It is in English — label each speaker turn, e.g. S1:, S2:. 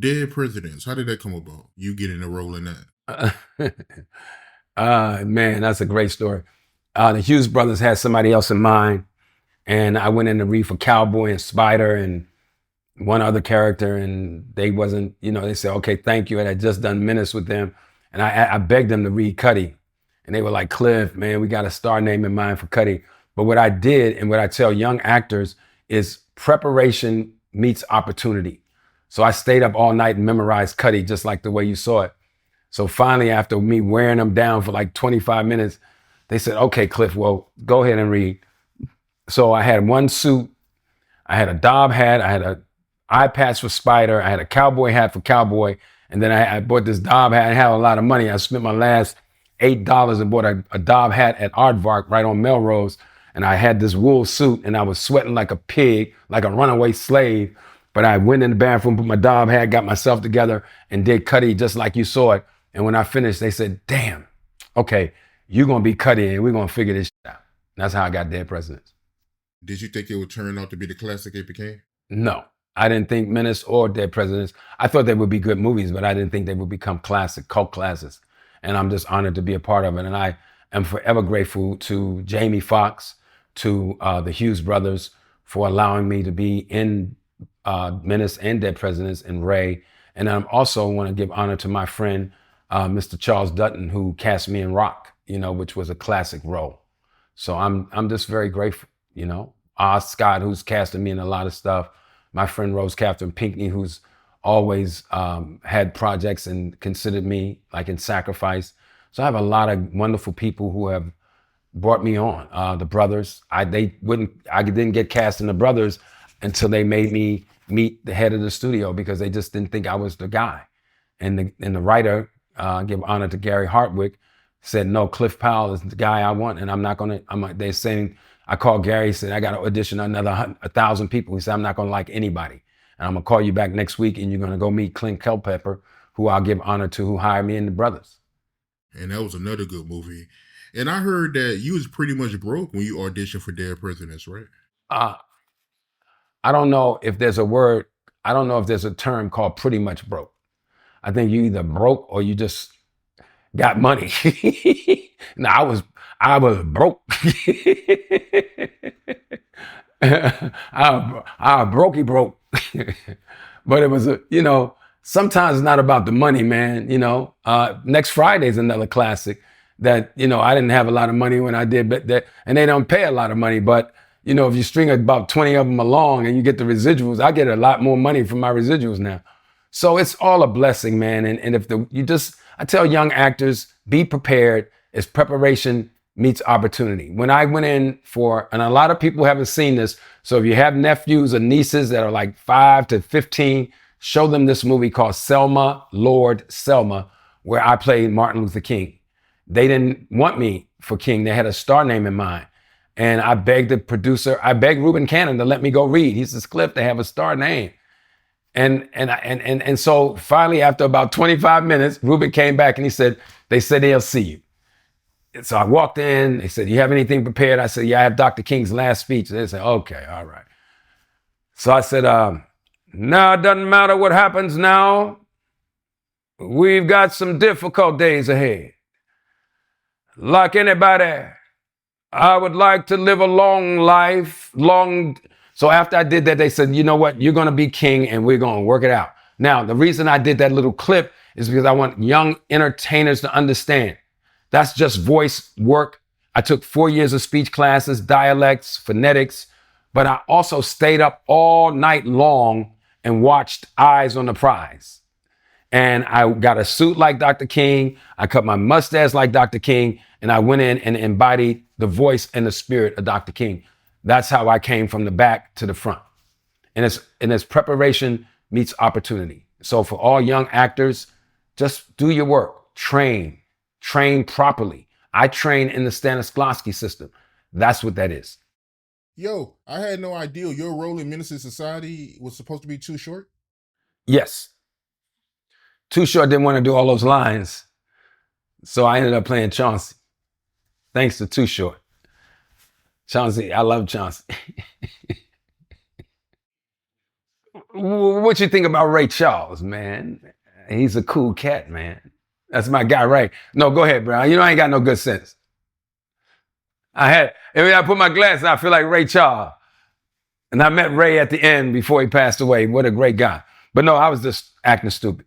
S1: Dead Presidents. How did that come about? You getting a role in that?
S2: Man, that's a great story. The Hughes brothers had somebody else in mind, and I went in to read for Cowboy and Spider and one other character, and they wasn't, they said, okay, thank you. And I just done Menace with them, and I begged them to read Cuddy, and they were like, Cliff, man, we got a star name in mind for Cuddy. But what I did, and what I tell young actors, is preparation meets opportunity. So I stayed up all night and memorized Cuddy just like the way you saw it. So finally, after me wearing them down for like 25 minutes, they said, okay, Cliff, well, go ahead and read. So I had one suit, I had a Dob hat, I had a eye patch for Spider, I had a cowboy hat for Cowboy, and then I bought this Dob hat. I had a lot of money. I spent my last $8 and bought a Dob hat at Aardvark right on Melrose, and I had this wool suit, and I was sweating like a pig, like a runaway slave. But I went in the bathroom, put my Dob hat, got myself together, and did Cuddy just like you saw it. And when I finished, they said, damn, okay, you're going to be Cuddy, and we're going to figure this shit out. And that's how I got Dead Presidents.
S1: Did you think it would turn out to be the classic it became?
S2: No, I didn't think Menace or Dead Presidents. I thought they would be good movies, but I didn't think they would become cult classics. And I'm just honored to be a part of it. And I am forever grateful to Jamie Foxx, to the Hughes brothers for allowing me to be in Menace and Dead Presidents and Ray. And I also want to give honor to my friend, Mr. Charles Dutton, who cast me in Rock, which was a classic role. So I'm just very grateful, Oz Scott, who's casted me in a lot of stuff. My friend Rose Catherine Pinkney, who's always had projects and considered me like in Sacrifice. So I have a lot of wonderful people who have brought me on. The brothers, I didn't get cast in the brothers until they made me meet the head of the studio, because they just didn't think I was the guy. And the writer, give honor to Gary Hartwick, said, no, Cliff Powell is the guy I want, and I'm not gonna, they're saying, I called Gary, said, I got to audition another 1,000 people. He said, I'm not gonna like anybody. And I'm gonna call you back next week, and you're gonna go meet Clint Culpepper, who I'll give honor to, who hired me in the brothers.
S1: And that was another good movie. And I heard that you was pretty much broke when you auditioned for Dead Presidents, right?
S2: I don't know if there's a word, I don't know if there's a term called pretty much broke. I think you either broke or you just got money. No, I was broke. I broke. But it was sometimes it's not about the money, man. Next Friday is another classic that, I didn't have a lot of money when I did, but and they don't pay a lot of money, but if you string about 20 of them along and you get the residuals, I get a lot more money from my residuals now. So it's all a blessing, man. And if I tell young actors, be prepared, as preparation meets opportunity. When I went in and a lot of people haven't seen this, so if you have nephews or nieces that are like 5 to 15, show them this movie called Selma, Lord Selma, where I played Martin Luther King. They didn't want me for King. They had a star name in mind. And I begged the producer, I begged Reuben Cannon to let me go read. He says, Cliff, they have a star name. And so finally, after about 25 minutes, Reuben came back and he said, they said they'll see you. And so I walked in, they said, you have anything prepared? I said, yeah, I have Dr. King's last speech. They said, okay, all right. So I said, now it doesn't matter what happens now. We've got some difficult days ahead. Like anybody, I would like to live a long life, So after I did that, they said, you know what? You're going to be king and we're going to work it out. Now, the reason I did that little clip is because I want young entertainers to understand that's just voice work. I took 4 years of speech classes, dialects, phonetics, but I also stayed up all night long and watched Eyes on the Prize. And I got a suit like Dr. King. I cut my mustache like Dr. King. And I went in and embodied the voice and the spirit of Dr. King. That's how I came from the back to the front. And it's preparation meets opportunity. So for all young actors, just do your work. Train properly. I train in the Stanislavski system. That's what that is.
S1: Yo, I had no idea your role in Menace II Society was supposed to be too short.
S2: Yes. Too Short didn't want to do all those lines. So I ended up playing Chauncey. Thanks to Too Short. Chauncey, I love Chauncey. What you think about Ray Charles, man? He's a cool cat, man. That's my guy, Ray. No, go ahead, bro. You know I ain't got no good sense. I put my glasses, I feel like Ray Charles. And I met Ray at the end before he passed away. What a great guy. But no, I was just acting stupid.